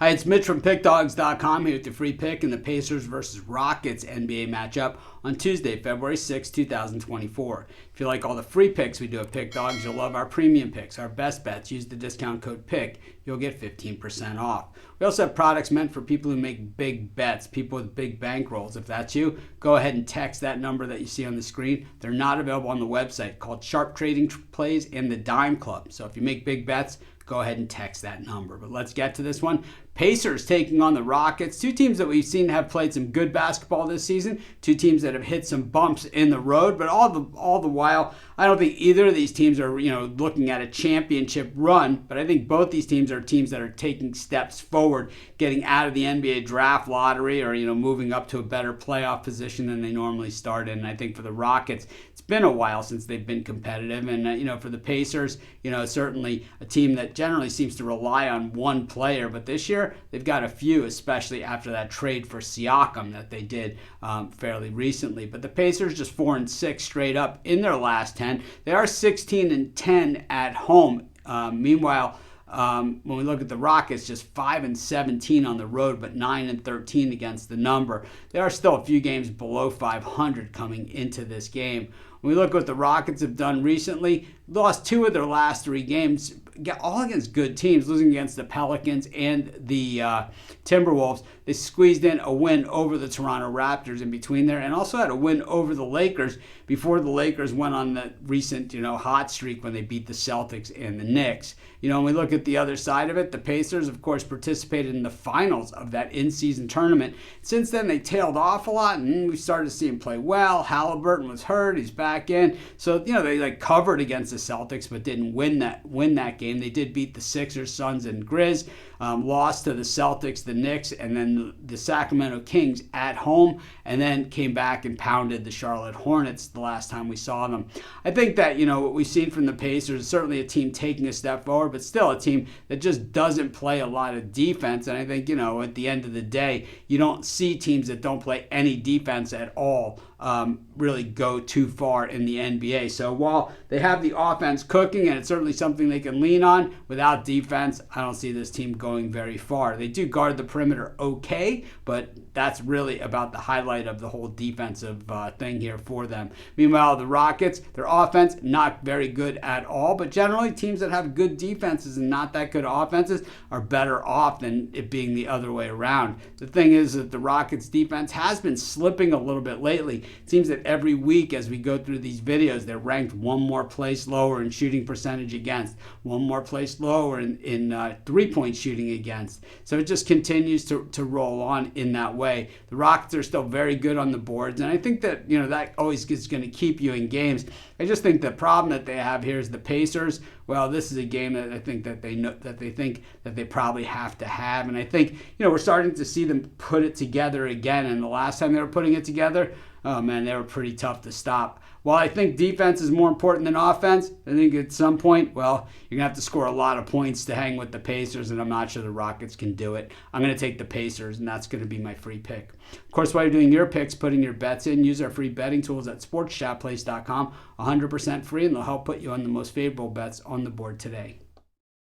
Hi, it's Mitch from Pickdawgz.com here with the free pick in the Pacers versus Rockets NBA matchup on Tuesday, February 6, 2024. If you like all the free picks we do at Pick Dawgz, you'll love our premium picks, our best bets. Use the discount code PICK. You'll get 15% off. We also have products meant for people who make big bets, people with big bankrolls. If that's you, go ahead and text that number that you see on the screen. They're not available on the website, called Sharp Trading Plays and the Dime Club. So if you make big bets, go ahead and text that number. But let's get to this one. Pacers taking on the Rockets, two teams that we've seen have played some good basketball this season, two teams that have hit some bumps in the road, but all the while, I don't think either of these teams are, looking at a championship run, but I think both these teams are teams that are taking steps forward, getting out of the NBA draft lottery or, moving up to a better playoff position than they normally started. And I think for the Rockets, it's been a while since they've been competitive. And, for the Pacers, certainly a team that generally seems to rely on one player, but this year, they've got a few, especially after that trade for Siakam that they did fairly recently. But the Pacers just 4-6 straight up in their last 10. They are 16-10 at home. Meanwhile, when we look at the Rockets, just 5-17 on the road, but 9-13 against the number. They are still a few games below 500 coming into this game. When we look at what the Rockets have done recently, lost 2 of their last 3 games, all against good teams, losing against the Pelicans and the Timberwolves. They squeezed in a win over the Toronto Raptors in between there, and also had a win over the Lakers before the Lakers went on the recent, hot streak when they beat the Celtics and the Knicks. When we look at the other side of it, the Pacers, of course, participated in the finals of that in-season tournament. Since then, they tailed off a lot, and we started to see them play well. Halliburton was hurt; he's back in. So, they covered against the Celtics, but didn't win that game. They did beat the Sixers, Suns, and Grizz. Lost to the Celtics, the Knicks, and then the Sacramento Kings at home, and then came back and pounded the Charlotte Hornets the last time we saw them. I think that, what we've seen from the Pacers is certainly a team taking a step forward, but still a team that just doesn't play a lot of defense. And I think, at the end of the day, you don't see teams that don't play any defense at all really go too far in the NBA. So while they have the offense cooking, and it's certainly something they can lean on, without defense, I don't see this team going very far. They do guard the perimeter okay, but that's really about the highlight of the whole defensive thing here for them. Meanwhile, the Rockets, their offense, not very good at all, but generally teams that have good defenses and not that good offenses are better off than it being the other way around. The thing is that the Rockets defense has been slipping a little bit lately. It seems that every week as we go through these videos, they're ranked one more place lower in shooting percentage against, one more place lower in three-point shooting against. So it just continues to roll on in that way. The Rockets are still very good on the boards, and I think that that always is going to keep you in games. I just think the problem that they have here is the Pacers. Well, this is a game that I think that they know that they think that they probably have to have, and I think we're starting to see them put it together again. And the last time they were putting it together, oh man, they were pretty tough to stop. While I think defense is more important than offense, I think at some point, you're going to have to score a lot of points to hang with the Pacers, and I'm not sure the Rockets can do it. I'm going to take the Pacers, and that's going to be my free pick. Of course, while you're doing your picks, putting your bets in, use our free betting tools at sportschatplace.com, 100% free, and they'll help put you on the most favorable bets on the board today.